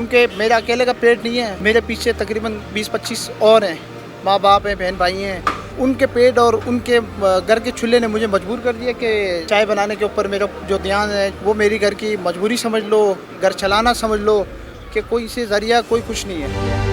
क्योंकि मेरा अकेले का पेट नहीं है, मेरे पीछे तकरीबन 20-25 और हैं, माँ बाप हैं, बहन भाई हैं। उनके पेट और उनके घर के चूल्हे ने मुझे मजबूर कर दिया कि चाय बनाने के ऊपर मेरा जो ध्यान है वो मेरी घर की मजबूरी समझ लो, घर चलाना समझ लो, कि कोई से ज़रिया कोई कुछ नहीं है।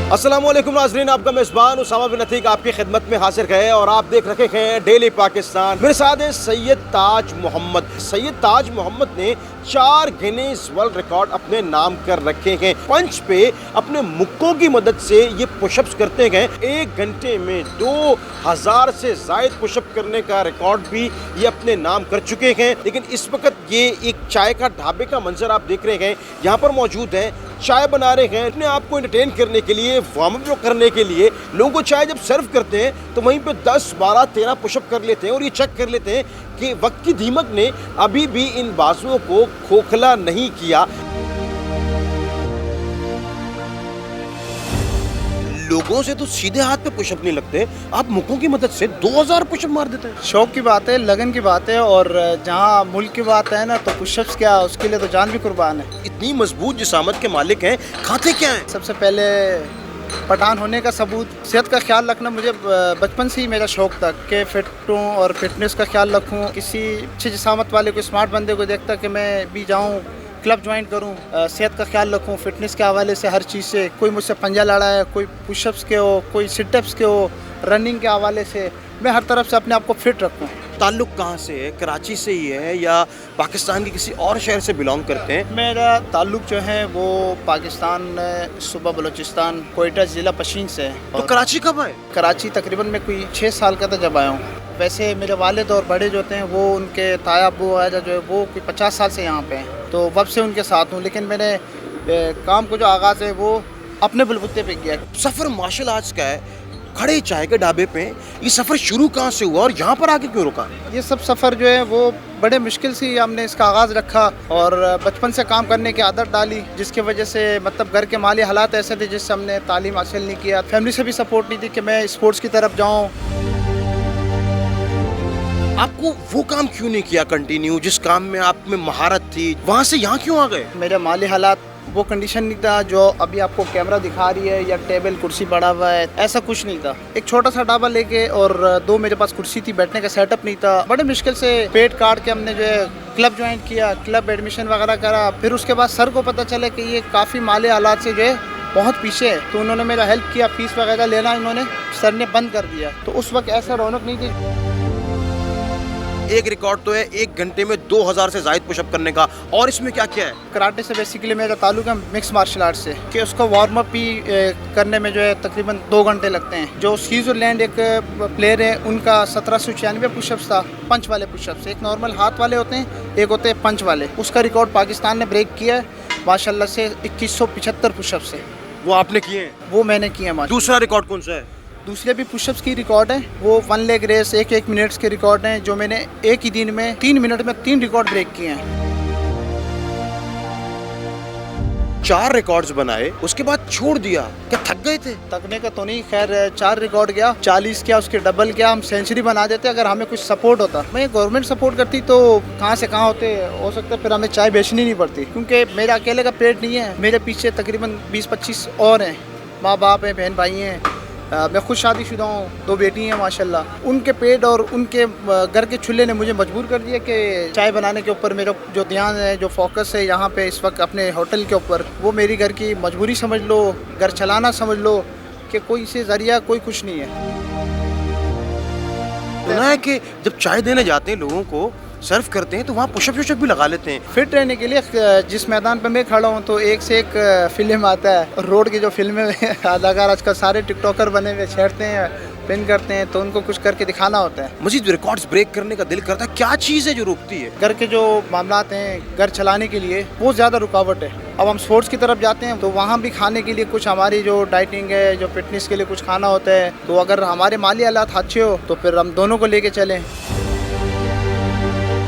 अस्सलामुअलैकुम नाज़रीन, आपका मेज़बान उसामा बिन अतीक आपकी खिदमत में हाजिर है और आप देख रखे हैं डेली पाकिस्तान। मेरे साथ है सैयद ताज मोहम्मद। सैयद ताज मोहम्मद ने 4 गिनीज वर्ल्ड रिकॉर्ड अपने नाम कर रखे हैं। पंच पे अपने मुक्कों की मदद से ये पुशअप्स करते हैं। 1 घंटे में 2000 से ज़ायद पुशअप करने का रिकॉर्ड भी ये अपने नाम कर चुके हैं। लेकिन इस वक्त ये एक चाय का ढाबे का मंजर आप देख रहे हैं, यहाँ पर मौजूद है, चाय बना रहे हैं। अपने आप को एंटरटेन करने के लिए, वार्म अप करने के लिए लोगों को चाय जब सर्व करते हैं तो वहीं पे 10, 12, 13 पुशअप कर लेते हैं और ये चेक कर लेते हैं कि वक्त की दीमक ने अभी भी इन बाजुओं को खोखला नहीं किया। लोगों से तो सीधे हाथ पे पुशअप नहीं लगते, आप मुक्कों की मदद से 2000 पुशअप मार देते हैं। शौक की बात है, लगन की बात है, और जहाँ मुल्क की बात है ना, तो पुशअप्स क्या, उसके लिए तो जान भी कुर्बान है। इतनी मजबूत जिसामत के मालिक हैं, खाते क्या हैं? सबसे पहले पठान होने का सबूत, सेहत का ख्याल रखना मुझे बचपन से ही मेरा शौक था कि फिट हूँ और फिटनेस का ख्याल रखूँ। किसी अच्छे जिसामत वाले को, स्मार्ट बंदे को देखता कि मैं भी जाऊँ, क्लब ज्वाइन करूँ, सेहत का ख्याल रखूँ, फिटनेस के हवाले से हर चीज़ से। कोई मुझसे पंजा लड़ा है, कोई पुशअप्स के हो, कोई सिटअप्स के हो, रनिंग के हवाले से मैं हर तरफ से अपने आप को फिट रखूँ। ताल्लुक कहाँ से है? कराची से ही है या पाकिस्तान के किसी और शहर से बिलोंग करते हैं? मेरा ताल्लुक जो है वो पाकिस्तान, सूबा बलूचिस्तान, कोयटा ज़िला पशीन से है। तो कराची कब आए? कराची तकरीबन मैं कोई 6 साल का था जब आया हूँ। वैसे मेरे वालिद और बड़े जो होते हैं वो, उनके ताया अबू आजा जो है वो कोई 50 साल से यहाँ पे हैं, तो वब से उनके साथ हूँ। लेकिन मैंने काम को जो आगाज़ है वो अपने बलबूते पे किया। सफ़र मार्शल आर्ट्स का है, खड़े चाय के ढाबे पे ये सफ़र शुरू कहाँ से हुआ और यहाँ पर आके क्यों रुका? ये सब सफ़र जो है वो बड़े मुश्किल से ही हमने इसका आगाज़ रखा और बचपन से काम करने की आदत डाली, जिसकी वजह से मतलब घर के माली हालात ऐसे थे जिससे हमने तालीम हासिल नहीं किया। फैमिली से भी सपोर्ट नहीं थी कि मैं स्पोर्ट्स की तरफ जाऊँ। आपको वो काम क्यों नहीं किया कंटिन्यू जिस काम में आप में महारत थी? वहाँ से यहाँ क्यों आ गए? मेरे माली हालात वो कंडीशन नहीं था जो अभी आपको कैमरा दिखा रही है या टेबल कुर्सी पड़ा हुआ है, ऐसा कुछ नहीं था। एक छोटा सा ढाबा लेके और 2 मेरे पास कुर्सी थी, बैठने का सेटअप नहीं था। बड़े मुश्किल से पेट काट के हमने जो है क्लब ज्वाइन किया, क्लब एडमिशन वगैरह करा। फिर उसके बाद सर को पता चला कि ये काफ़ी माली हालात से जो है बहुत पीछे है, तो उन्होंने मेरा हेल्प किया। फीस वगैरह लेना इन्होंने, सर ने बंद कर दिया। तो उस वक्त ऐसा रौनक नहीं थी। एक रिकॉर्ड तो है 1 घंटे में 2000 से ज़ायद पुशअप करने का, और इसमें क्या क्या है? कराटे से बेसिकली मेरा ताल्लुक है मिक्स मार्शल आर्ट से, कि उसको वार्म अप भी करने में जो है तकरीबन 2 घंटे लगते हैं। जो स्विट्जरलैंड एक प्लेयर है, उनका 1796 पुशअप्स था, पंच वाले पुशअप्स। एक नॉर्मल हाथ वाले होते हैं, एक होते हैं पंच वाले। उसका रिकॉर्ड पाकिस्तान ने ब्रेक किया है माशाल्लाह से, 2175 पुशअप्स है। वो आपने किए हैं? वो मैंने किए हैं। दूसरा रिकॉर्ड कौन सा है? दूसरे भी पुशअप्स की रिकॉर्ड है, वो 1 लेग रेस 1 मिनट्स के रिकॉर्ड हैं, जो मैंने एक ही दिन में 3 मिनट में 3 रिकॉर्ड ब्रेक किए हैं। 4 रिकॉर्ड्स बनाए, उसके बाद छोड़ दिया, क्या थक गए थे? तकने का तो नहीं, खैर 4 रिकॉर्ड गया, 40 किया, उसके डबल किया। हम सेंचुरी बना देते अगर हमें कुछ सपोर्ट होता। मैं गवर्नमेंट सपोर्ट करती तो कहाँ से कहाँ होते, हो सकता फिर हमें चाय बेचनी नहीं पड़ती। क्योंकि मेरा अकेले का पेट नहीं है, मेरे पीछे तकरीबन 20-25 और हैं, माँ बाप हैं, बहन भाई हैं। मैं खुद शादीशुदा हूँ, 2 बेटी हैं माशाल्लाह। उनके पेट और उनके घर के चूल्हे ने मुझे मजबूर कर दिया कि चाय बनाने के ऊपर मेरा जो ध्यान है, जो फोकस है यहाँ पे इस वक्त अपने होटल के ऊपर, वो मेरी घर की मजबूरी समझ लो, घर चलाना समझ लो, कि कोई से ज़रिया कोई कुछ नहीं है। सुना है कि जब चाय देने जाते हैं लोगों को, सर्व करते हैं, तो वहाँ पुशअप वुशअप भी लगा लेते हैं। फिट रहने के लिए जिस मैदान पे मैं खड़ा हूँ तो एक से एक फिल्म आता है। रोड की जो फिल्में अदाकार आजकल सारे टिकटॉकर बने हुए, छेड़ते हैं, पिन करते हैं, तो उनको कुछ करके दिखाना होता है। मजीद रिकॉर्ड्स ब्रेक करने का दिल करता है, क्या चीज़ है जो रोकती है? घर के जो मामलात हैं, घर चलाने के लिए वो ज़्यादा रुकावट है। अब हम स्पोर्ट्स की तरफ जाते हैं तो वहाँ भी खाने के लिए कुछ हमारी जो डाइटिंग है, जो फिटनेस के लिए कुछ खाना होता है, तो अगर हमारे माली हालात अच्छे हो तो फिर हम दोनों को लेके चलें।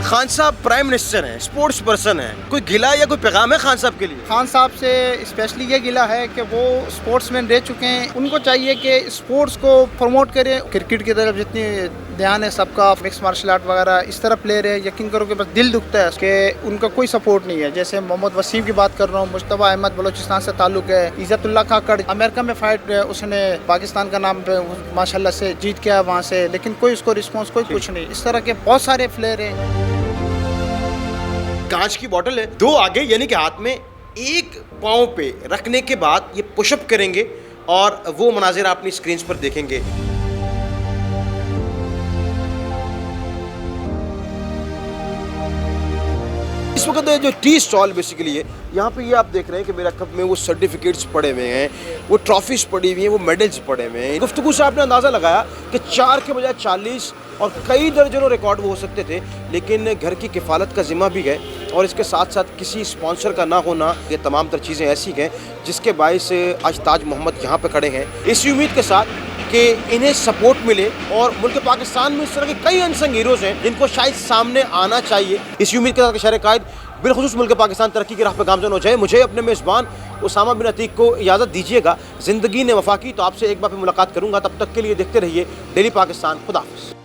खान साहब प्राइम मिनिस्टर हैं, स्पोर्ट्स पर्सन हैं, कोई गिला या कोई पैगाम है खान साहब के लिए? खान साहब से स्पेशली ये गिला है कि वो स्पोर्ट्समैन रह चुके हैं, उनको चाहिए कि स्पोर्ट्स को प्रमोट करें। क्रिकेट की तरफ जितनी ध्यान है सबका, मिक्स मार्शल आर्ट वगैरह इस तरफ प्लेयर है, यकीन करो कि बस दिल दुखता है कि उनका कोई सपोर्ट नहीं है। जैसे मोहम्मद वसीम की बात कर रहा हूँ, मुश्तबा अहमद बलोचिस्तान से ताल्लुक है, इज़्ज़तुल्लाह खाकड़ अमेरिका में फाइट उसने पाकिस्तान का नाम पे माशाल्लाह से जीत के आया वहाँ से, लेकिन कोई उसको रिस्पॉन्स कोई कुछ नहीं। इस तरह के बहुत सारे प्लेयर हैं। कांच की बोतल है, दो आगे यानी कि हाथ में, एक पाँव पे रखने के बाद ये पुशअप करेंगे और वो मनाजिर आप अपनी स्क्रीन पर देखेंगे। इस वक्त जो टी स्टॉल बेसिकली है, यहाँ पे ये आप देख रहे हैं कि मेरा कप में वो सर्टिफिकेट्स पड़े हुए हैं, वो ट्रॉफीज पड़ी हुई हैं, वो मेडल्स पड़े हुए हैं। गुफ्तगू से आपने अंदाज़ा लगाया कि 4 के बजाय 40 और कई दर्जनों रिकॉर्ड वो हो सकते थे, लेकिन घर की किफ़ालत का ज़िम्मा भी है और इसके साथ साथ किसी स्पॉन्सर का ना होना, ये तमाम तर चीज़ें ऐसी हैं जिसके बायस आज ताज मोहम्मद यहाँ पर खड़े हैं, इसी उम्मीद के साथ कि इन्हें सपोर्ट मिले। और मुल्क पाकिस्तान में इस तरह के कई अनसंग हीरोज़ हैं जिनको शायद सामने आना चाहिए। इसी उम्मीद के साथ कि शहर कायद बिलखुसूस मुल्क पाकिस्तान तरक्की की राह पर गामज़न हो जाए। मुझे अपने मेज़बान उसामा बिन अतीक को इजाज़त दीजिएगा। ज़िंदगी ने वफ़ा की तो आपसे एक बार फिर मुलाकात करूँगा, तब तक के लिए देखते रहिए डेली पाकिस्तान। खुदा हाफ़िज़।